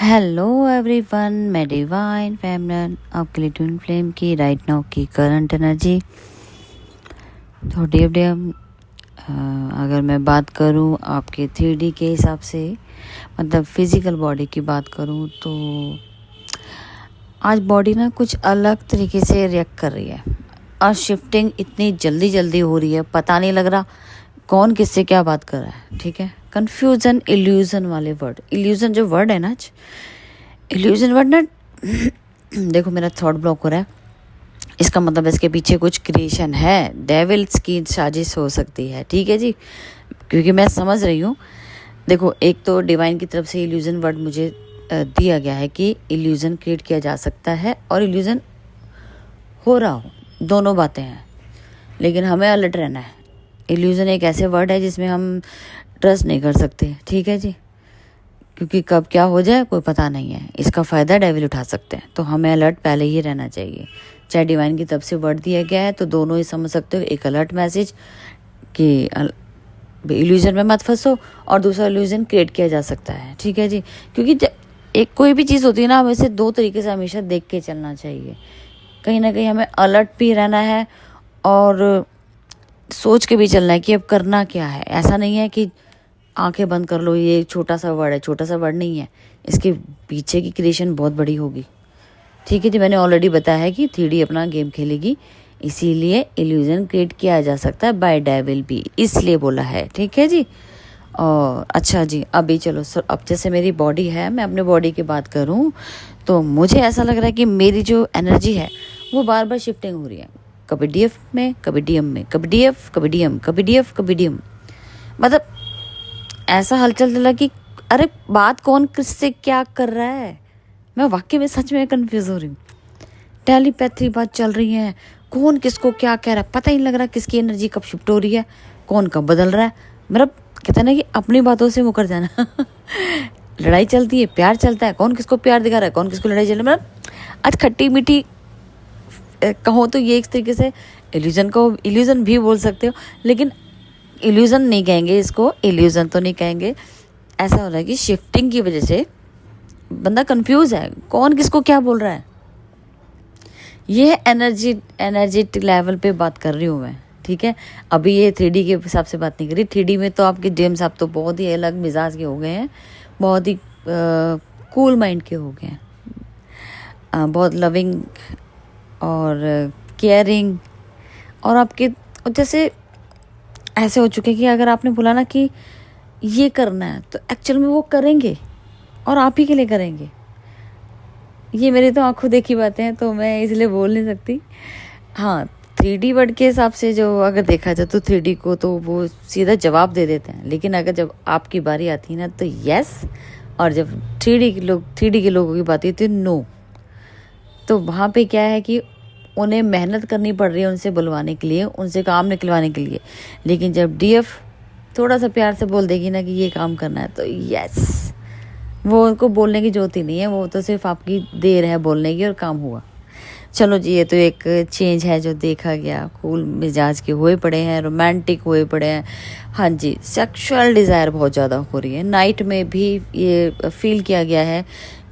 Hello everyone, मैं divine फेमनन आपके लिए ट्विन फ्लेम की राइट नाउ की करंट एनर्जी। तो डे डे अगर मैं बात करूं आपके 3D के हिसाब से, मतलब फिज़िकल बॉडी की बात करूं, तो आज बॉडी ना कुछ अलग तरीके से रिएक्ट कर रही है। आज शिफ्टिंग इतनी जल्दी जल्दी हो रही है, पता नहीं लग रहा कौन किससे क्या बात कर रहा है। ठीक है, कन्फ्यूज़न, इल्यूज़न वाले वर्ड, इल्यूज़न जो वर्ड है ना, आज इल्यूज़न वर्ड ना देखो मेरा थॉट ब्लॉक हो रहा है। इसका मतलब इसके पीछे कुछ क्रिएशन है, डेविल्स की साजिश हो सकती है। ठीक है जी, क्योंकि मैं समझ रही हूँ। देखो, एक तो डिवाइन की तरफ से इल्यूज़न वर्ड मुझे दिया गया है कि इल्यूज़न क्रिएट किया जा सकता है और इल्यूज़न हो रहा हो, दोनों बातें हैं, लेकिन हमें अलर्ट रहना है। इल्यूज़न एक ऐसे वर्ड है जिसमें हम ट्रस्ट नहीं कर सकते। ठीक है जी, क्योंकि कब क्या हो जाए कोई पता नहीं है। इसका फ़ायदा डेविल उठा सकते हैं, तो हमें अलर्ट पहले ही रहना चाहिए। चाहे डिवाइन की तरफ से वर्ड दिया गया है तो दोनों ही समझ सकते हो, एक अलर्ट मैसेज कि इल्यूजन में मत फंसो, और दूसरा इल्यूजन क्रिएट किया जा सकता है। ठीक है जी, क्योंकि एक कोई भी चीज़ होती है ना, हमें इसे दो तरीके से हमेशा देख के चलना चाहिए। कहीं ना कहीं हमें अलर्ट भी रहना है और सोच के भी चलना है कि अब करना क्या है। ऐसा नहीं है कि आंखें बंद कर लो, ये छोटा सा वर्ड है। छोटा सा वर्ड नहीं है, इसके पीछे की क्रिएशन बहुत बड़ी होगी। ठीक है जी, मैंने ऑलरेडी बताया है कि 3D अपना गेम खेलेगी, इसीलिए इल्यूजन क्रिएट किया जा सकता है बाय डेविल भी, इसलिए बोला है। ठीक है जी। और अच्छा जी, अभी चलो सर, अब जैसे मेरी बॉडी है, मैं अपने बॉडी की बात करूं तो मुझे ऐसा लग रहा है कि मेरी जो एनर्जी है वो बार बार शिफ्टिंग हो रही है। कभी DF में, कभी DM में, कभी DF, कभी DM, कभी DF, कभी DM। मतलब ऐसा हलचल चला कि अरे बात कौन किससे क्या कर रहा है। मैं वाकई में सच में कंफ्यूज हो रही हूँ। टेलीपैथी बात चल रही है, कौन किसको क्या कह रहा है, पता ही नहीं लग रहा किसकी एनर्जी कब शिफ्ट हो रही है, कौन कब बदल रहा है। मतलब कहते हैं ना कि अपनी बातों से मुकर जाना लड़ाई चलती है, प्यार चलता है, कौन किसको प्यार दिखा रहा है, कौन किसको लड़ाई चल रही है। मतलब आज खट्टी मीठी कहो तो ये एक तरीके से इल्यूजन को इल्यूजन भी बोल सकते हो, लेकिन इल्यूज़न नहीं कहेंगे इसको, इल्यूज़न तो नहीं कहेंगे। ऐसा हो रहा है कि शिफ्टिंग की वजह से बंदा कंफ्यूज है, कौन किसको क्या बोल रहा है। ये एनर्जेटिक लेवल पे बात कर रही हूँ मैं। ठीक है, अभी ये 3D के हिसाब से बात नहीं करी। 3D में तो आपके जेम्स साहब तो बहुत ही अलग मिजाज के हो गए हैं, बहुत ही कूल माइंड के हो गए हैं, बहुत लविंग और केयरिंग, और आपके जैसे ऐसे हो चुके कि अगर आपने बोला ना कि ये करना है तो एक्चुअल में वो करेंगे और आप ही के लिए करेंगे। ये मेरी तो आंखों देखी बातें हैं, तो मैं इसलिए बोल नहीं सकती। हाँ, 3D वर्ड के हिसाब से जो अगर देखा जाए तो 3D को तो वो सीधा जवाब दे देते हैं, लेकिन अगर जब आपकी बारी आती है ना तो यस, और जब 3D के लोगों की बात आती है तो नो। तो वहाँ पे क्या है कि उन्हें मेहनत करनी पड़ रही है उनसे बुलवाने के लिए, उनसे काम निकलवाने के लिए। लेकिन जब DF थोड़ा सा प्यार से बोल देगी ना कि ये काम करना है तो यस, वो उनको बोलने की जरूरत ही नहीं है, वो तो सिर्फ आपकी देर है बोलने की और काम हुआ। चलो जी, ये तो एक चेंज है जो देखा गया। कूल मिजाज के हुए पड़े हैं, रोमांटिक हुए पड़े हैं। हाँ जी, सेक्सुअल डिज़ायर बहुत ज़्यादा हो रही है। नाइट में भी ये फील किया गया है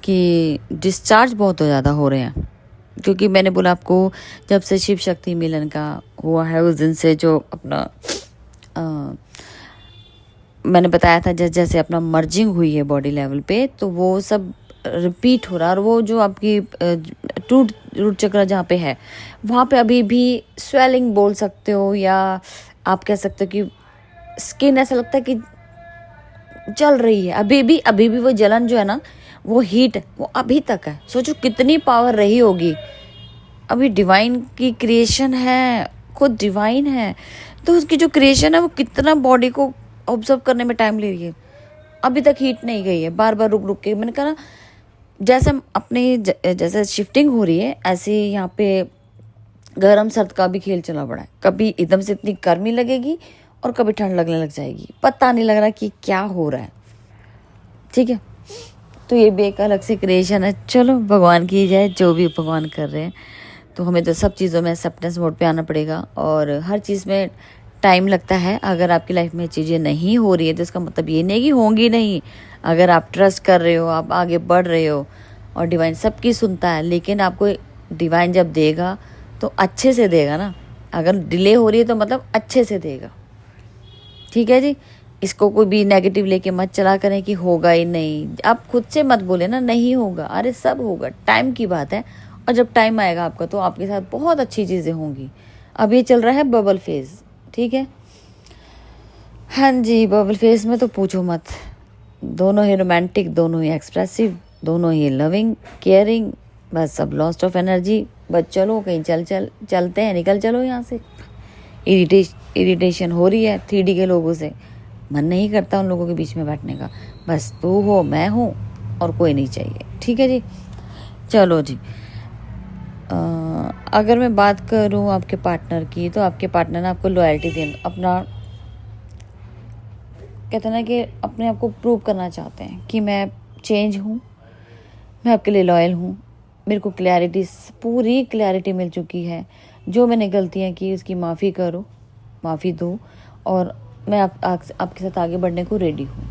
कि डिस्चार्ज बहुत ज़्यादा हो रहे हैं, क्योंकि मैंने बोला आपको, जब से शिव शक्ति मिलन का हुआ है उस दिन से जो अपना मैंने बताया था जैसे जैसे अपना मर्जिंग हुई है बॉडी लेवल पे, तो वो सब रिपीट हो रहा है। और वो जो आपकी रूट चक्र जहाँ पे है, वहाँ पे अभी भी स्वेलिंग बोल सकते हो, या आप कह सकते हो कि स्किन ऐसा लगता है कि जल रही है। अभी भी वो जलन जो है ना, वो हीट वो अभी तक है। सोचो कितनी पावर रही होगी। अभी डिवाइन की क्रिएशन है, खुद डिवाइन है, तो उसकी जो क्रिएशन है वो कितना बॉडी को ऑब्जर्व करने में टाइम ले रही है। अभी तक हीट नहीं गई है, बार बार रुक रुक के। मैंने कहा ना, जैसे अपनी जैसे शिफ्टिंग हो रही है, ऐसे यहाँ पे गर्म सर्द का भी खेल चला पड़ा है। कभी एकदम से इतनी गर्मी लगेगी और कभी ठंड लगने लग जाएगी, पता नहीं लग रहा कि क्या हो रहा है। ठीक है, तो ये भी एक अलग से क्रिएशन है। चलो भगवान की जाए, जो भी भगवान कर रहे हैं। तो हमें तो सब चीज़ों में एक्सेप्टेंस मोड पे आना पड़ेगा, और हर चीज़ में टाइम लगता है। अगर आपकी लाइफ में चीज़ें नहीं हो रही है तो इसका मतलब ये नहीं कि होंगी नहीं। अगर आप ट्रस्ट कर रहे हो, आप आगे बढ़ रहे हो और डिवाइन सबकी सुनता है, लेकिन आपको डिवाइन जब देगा तो अच्छे से देगा ना। अगर डिले हो रही है तो मतलब अच्छे से देगा, ठीक है जी। इसको कोई भी नेगेटिव लेके मत चला करें कि होगा ही नहीं। आप खुद से मत बोले ना नहीं होगा, अरे सब होगा, टाइम की बात है। और जब टाइम आएगा आपका तो आपके साथ बहुत अच्छी चीज़ें होंगी। अब ये चल रहा है बबल फेज, ठीक है। हाँ जी, बबल फेज में तो पूछो मत, दोनों ही रोमांटिक, दोनों ही एक्सप्रेसिव, दोनों ही लविंग केयरिंग, बस सब लॉस्ट ऑफ एनर्जी। बस चलो कहीं चलते हैं, निकल चलो यहाँ से। इरिटेशन हो रही है 3D के लोगों से, मन नहीं करता उन लोगों के बीच में बैठने का। बस तू हो, मैं हूँ और कोई नहीं चाहिए, ठीक है जी। चलो जी, अगर मैं बात करूँ आपके पार्टनर की, तो आपके पार्टनर ना आपको लॉयल्टी देना, अपना कहते हैं ना कि अपने आप को प्रूव करना चाहते हैं कि मैं चेंज हूँ, मैं आपके लिए लॉयल हूँ, मेरे को क्लैरिटी, पूरी क्लैरिटी मिल चुकी है। जो मैंने गलतियाँ की उसकी माफ़ी करो, माफ़ी दो, और मैं आपके साथ आगे बढ़ने को रेडी हूँ।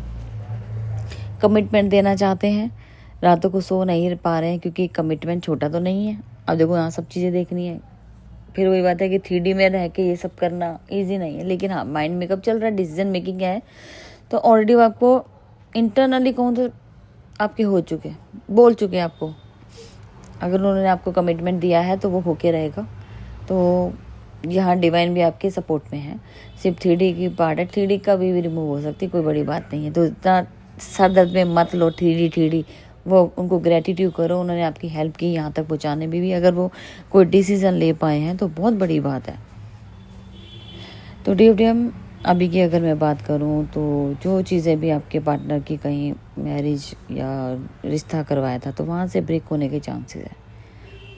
कमिटमेंट देना चाहते हैं, रातों को सो नहीं पा रहे हैं क्योंकि कमिटमेंट छोटा तो नहीं है। अब देखो यहाँ सब चीज़ें देखनी है, फिर वही बात है कि 3D में रह के ये सब करना ईजी नहीं है। लेकिन हाँ, माइंड मेकअप चल रहा है, डिसीजन मेकिंग है, तो ऑलरेडी आपको इंटरनली कहूँ तो आपके हो चुके, बोल चुके हैं आपको। अगर उन्होंने आपको कमिटमेंट दिया है तो वो होके रहेगा। तो यहाँ डिवाइन भी आपके सपोर्ट में है। सिर्फ 3D की पार्ट है, 3D का भी रिमूव हो सकती है, कोई बड़ी बात नहीं है। तो इतना सर दर्द में मत लो 3D। वो उनको ग्रेटिट्यूड करो, उन्होंने आपकी हेल्प की यहाँ तक पहुँचाने में भी। अगर वो कोई डिसीज़न ले पाए हैं तो बहुत बड़ी बात है। तो DFDM अभी की अगर मैं बात करूँ तो जो चीज़ें भी आपके पार्टनर की कहीं मैरिज या रिश्ता करवाया था तो वहाँ से ब्रेक होने के चांसेस है।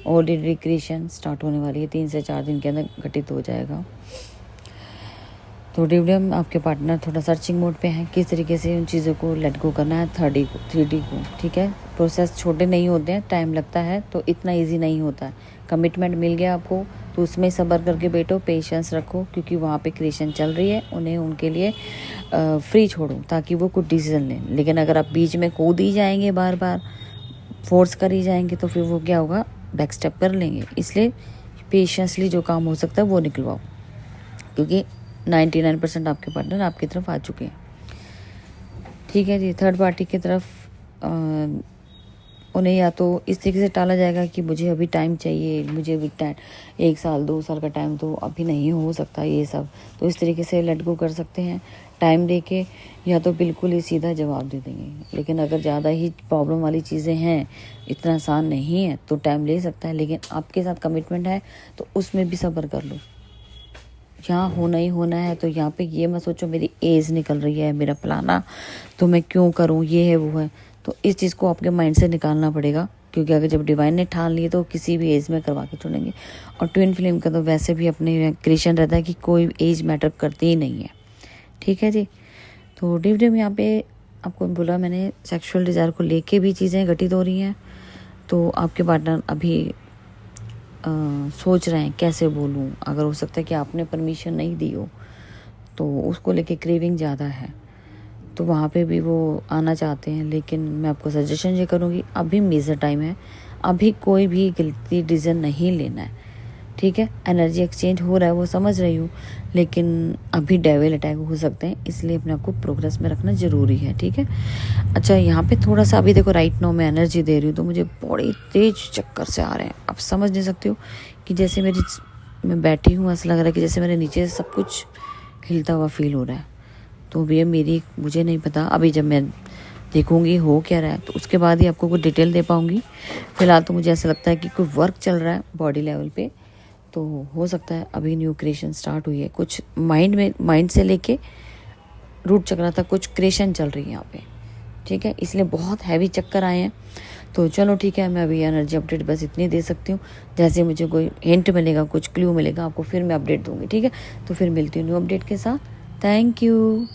ऑलरेडी क्रिएशन स्टार्ट होने वाली है, 3 से 4 दिन के अंदर घटित हो जाएगा। तो DFDM आपके पार्टनर थोड़ा सर्चिंग मोड पे हैं, किस तरीके से उन चीज़ों को लेट गो करना है 3D को, ठीक है। प्रोसेस छोटे नहीं होते हैं, टाइम लगता है, तो इतना इजी नहीं होता है। कमिटमेंट मिल गया आपको तो उसमें सब्र करके बैठो, पेशेंस रखो, क्योंकि वहाँ पे क्रिएशन चल रही है। उन्हें उनके लिए फ्री छोड़ो ताकि वो कुछ डिसीजन लें। लेकिन अगर आप बीच में कूद ही जाएंगे, बार बार फोर्स कर ही जाएंगे, तो फिर वो क्या होगा, बैक स्टेप कर लेंगे। इसलिए पेशेंसली जो काम हो सकता है वो निकलवाओ, क्योंकि 99% आपके पार्टनर आपकी तरफ आ चुके हैं, ठीक है जी। थर्ड पार्टी की तरफ उन्हें या तो इस तरीके से टाला जाएगा कि मुझे अभी टाइम चाहिए, मुझे अभी टाइम 1 साल 2 साल का टाइम तो अभी नहीं हो सकता ये सब, तो इस तरीके से लेट गो कर सकते हैं टाइम दे के, या तो बिल्कुल ही सीधा जवाब दे देंगे। लेकिन अगर ज़्यादा ही प्रॉब्लम वाली चीज़ें हैं, इतना आसान नहीं है, तो टाइम ले सकता है। लेकिन आपके साथ कमिटमेंट है तो उसमें भी सब्र कर लो। यहाँ होना ही होना है, तो यहाँ पे ये मत सोचो मेरी एज निकल रही है, मेरा फलाना, तो मैं क्यों करूँ, ये है वो है। तो इस चीज़ को आपके माइंड से निकालना पड़ेगा, क्योंकि अगर जब डिवाइन ने ठान लिए तो किसी भी एज में करवा के छोड़ेंगे। और ट्विन फ्लेम का तो वैसे भी अपने क्रिएशन रहता है कि कोई एज मैटर करती ही नहीं है, ठीक है जी। तो DFDM यहाँ पे आपको बोला मैंने, सेक्सुअल डिज़ायर को लेके भी चीज़ें घटित हो रही हैं। तो आपके पार्टनर अभी सोच रहे हैं कैसे बोलूं। अगर हो सकता है कि आपने परमिशन नहीं दी हो तो उसको लेके क्रेविंग ज़्यादा है, तो वहाँ पे भी वो आना चाहते हैं। लेकिन मैं आपको सजेशन ये करूँगी, अभी मेजर टाइम है, अभी कोई भी गलती डिसीजन नहीं लेना है, ठीक है। एनर्जी एक्सचेंज हो रहा है वो समझ रही हूँ, लेकिन अभी डेविल अटैक हो सकते हैं, इसलिए अपने आप को प्रोग्रेस में रखना ज़रूरी है, ठीक है। अच्छा, यहाँ पे थोड़ा सा अभी देखो राइट नाउ मैं एनर्जी दे रही हूँ तो मुझे बड़ी तेज चक्कर से आ रहे हैं। आप समझ नहीं सकते हो कि जैसे मैं बैठी हूँ, ऐसा लग रहा है कि जैसे मेरे नीचे सब कुछ हिलता हुआ फील हो रहा है। तो भैया मुझे नहीं पता, अभी जब मैं देखूंगी हो क्या रहा है तो उसके बाद ही आपको कुछ डिटेल दे पाऊंगी। फिलहाल तो मुझे ऐसा लगता है कि कोई वर्क चल रहा है बॉडी लेवल पे, तो हो सकता है अभी न्यू क्रिएशन स्टार्ट हुई है। कुछ माइंड से लेके रूट चक्र तक कुछ क्रिएशन चल रही है यहाँ पे, ठीक है। इसलिए बहुत हैवी चक्कर आए हैं। तो चलो ठीक है, मैं अभी एनर्जी अपडेट बस इतनी दे सकती हूँ। जैसे मुझे कोई हिंट मिलेगा, कुछ क्लू मिलेगा आपको, फिर मैं अपडेट दूंगी, ठीक है। तो फिर मिलती हूँ न्यू अपडेट के साथ। Thank you.